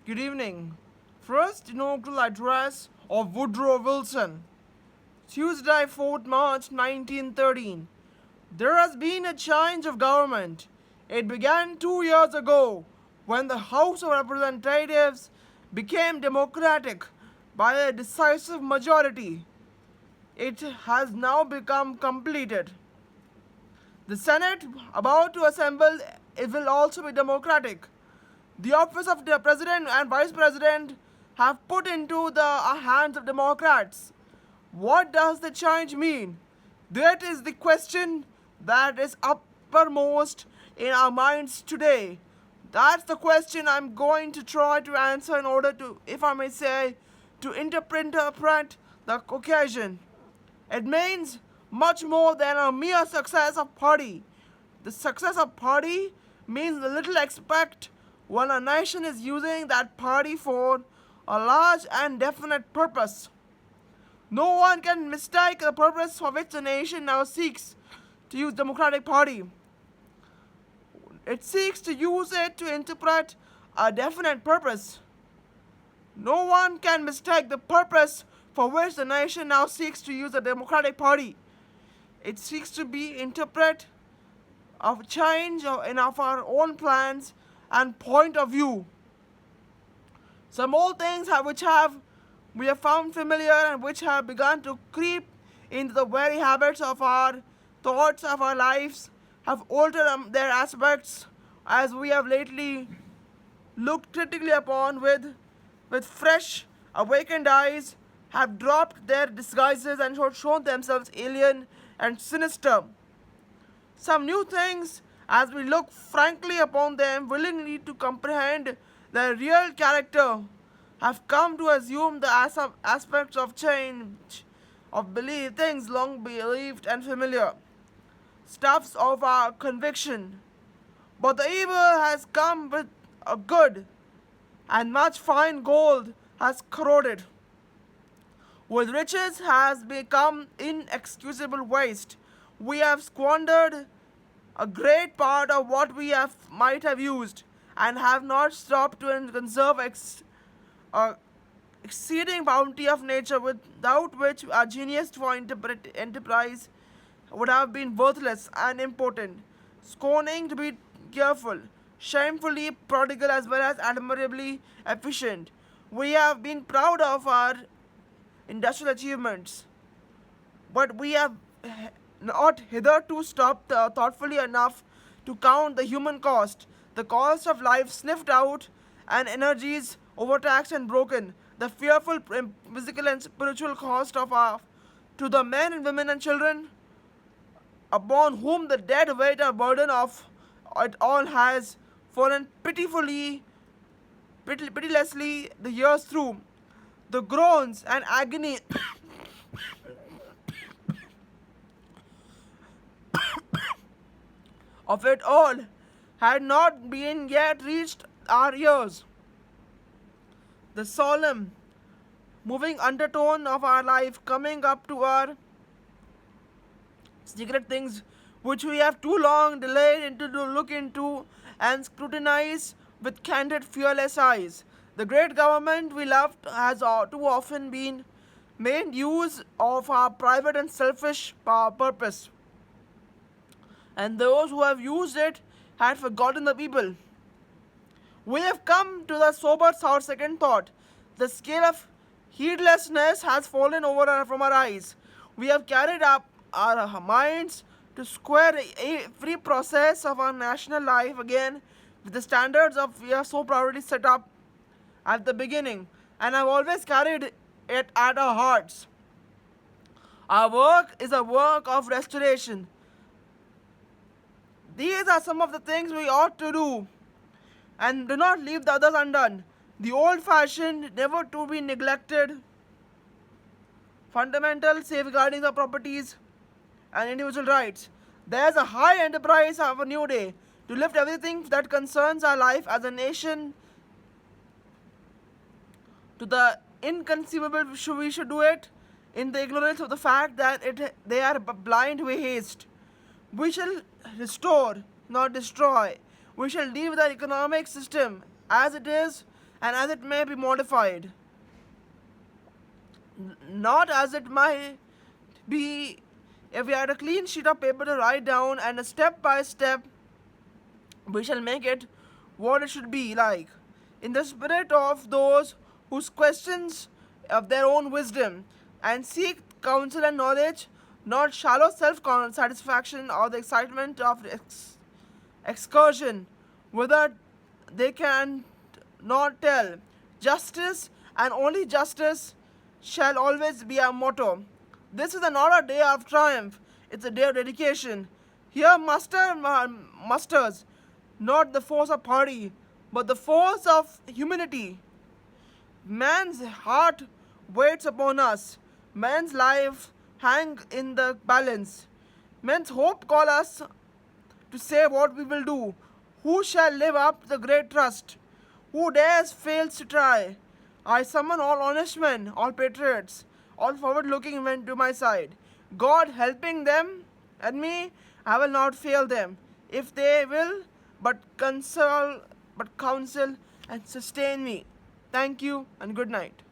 Good evening. First inaugural address of Woodrow Wilson, Tuesday, 4th March 1913. There has been a change of government. It began 2 years ago when the House of Representatives became democratic by a decisive majority. It has now become completed. The Senate, about to assemble, it will also be democratic. The office of the president and vice president have put into the hands of Democrats. What does the change mean? That is the question that is uppermost in our minds today. That's the question I'm going to try to answer in order to, if I may say, to interpret the occasion. It means much more than a mere success of party. The success of party means the little expect when a nation is using that party for a large and definite purpose. No one can mistake the purpose for which the nation now seeks to use Democratic Party. It seeks to use it to interpret a definite purpose. No one can mistake the purpose for which the nation now seeks to use the Democratic Party. It seeks to be interpret of change in of our own plans and point of view. Some old things we have found familiar and which have begun to creep into the very habits of our thoughts of our lives have altered their aspects as we have lately looked critically upon with fresh awakened eyes have dropped their disguises and shown themselves alien and sinister. Some new things, as we look frankly upon them, willingly to comprehend their real character, have come to assume the aspects of change, of belief, things long believed and familiar, stuffs of our conviction. But the evil has come with a good, and much fine gold has corroded. With riches has become inexcusable waste. We have squandered a great part of what we might have used, and have not stopped to conserve exceeding bounty of nature, without which our genius for enterprise would have been worthless and impotent, scorning to be careful, shamefully prodigal as well as admirably efficient. We have been proud of our industrial achievements, but we have not hitherto stopped thoughtfully enough to count the human cost, the cost of life sniffed out and energies overtaxed and broken, the fearful physical and spiritual cost of our to the men and women and children upon whom the dead weight or burden of it all has fallen pitilessly the years through. The groans and agony of it all had not been yet reached our ears. The solemn, moving undertone of our life coming up to our secret things which we have too long delayed into to look into and scrutinize with candid, fearless eyes. The great government we loved has too often been made use of our private and selfish purpose, and those who have used it had forgotten the people. We have come to the sober second thought. The scale of heedlessness has fallen from our eyes. We have carried up our minds to square every process of our national life again with the standards of we are so proudly set up at the beginning, and have always carried it at our hearts. Our work is a work of restoration. These are some of the things we ought to do, and do not leave the others undone. The old-fashioned, never to be neglected, fundamental safeguarding of properties and individual rights. There's a high enterprise of a new day to lift everything that concerns our life as a nation to the inconceivable. We should do it in the ignorance of the fact that they are blind with haste. We shall restore, not destroy. We shall deal with the economic system as it is and as it may be modified, not as it might be if we had a clean sheet of paper to write down and a step by step we shall make it what it should be like, in the spirit of those whose questions of their own wisdom and seek counsel and knowledge, not shallow self-satisfaction or the excitement of excursion, whither they can not tell. Justice and only justice shall always be our motto. This is not a day of triumph, it's a day of dedication. Here musters not the force of party, but the force of humanity. Man's heart waits upon us. Man's life hang in the balance. Men's hope call us to say what we will do. Who shall live up to the great trust? Who dares fails to try? I summon all honest men, all patriots, all forward-looking men to my side. God helping them and me, I will not fail them. If they will but counsel and sustain me. Thank you and good night.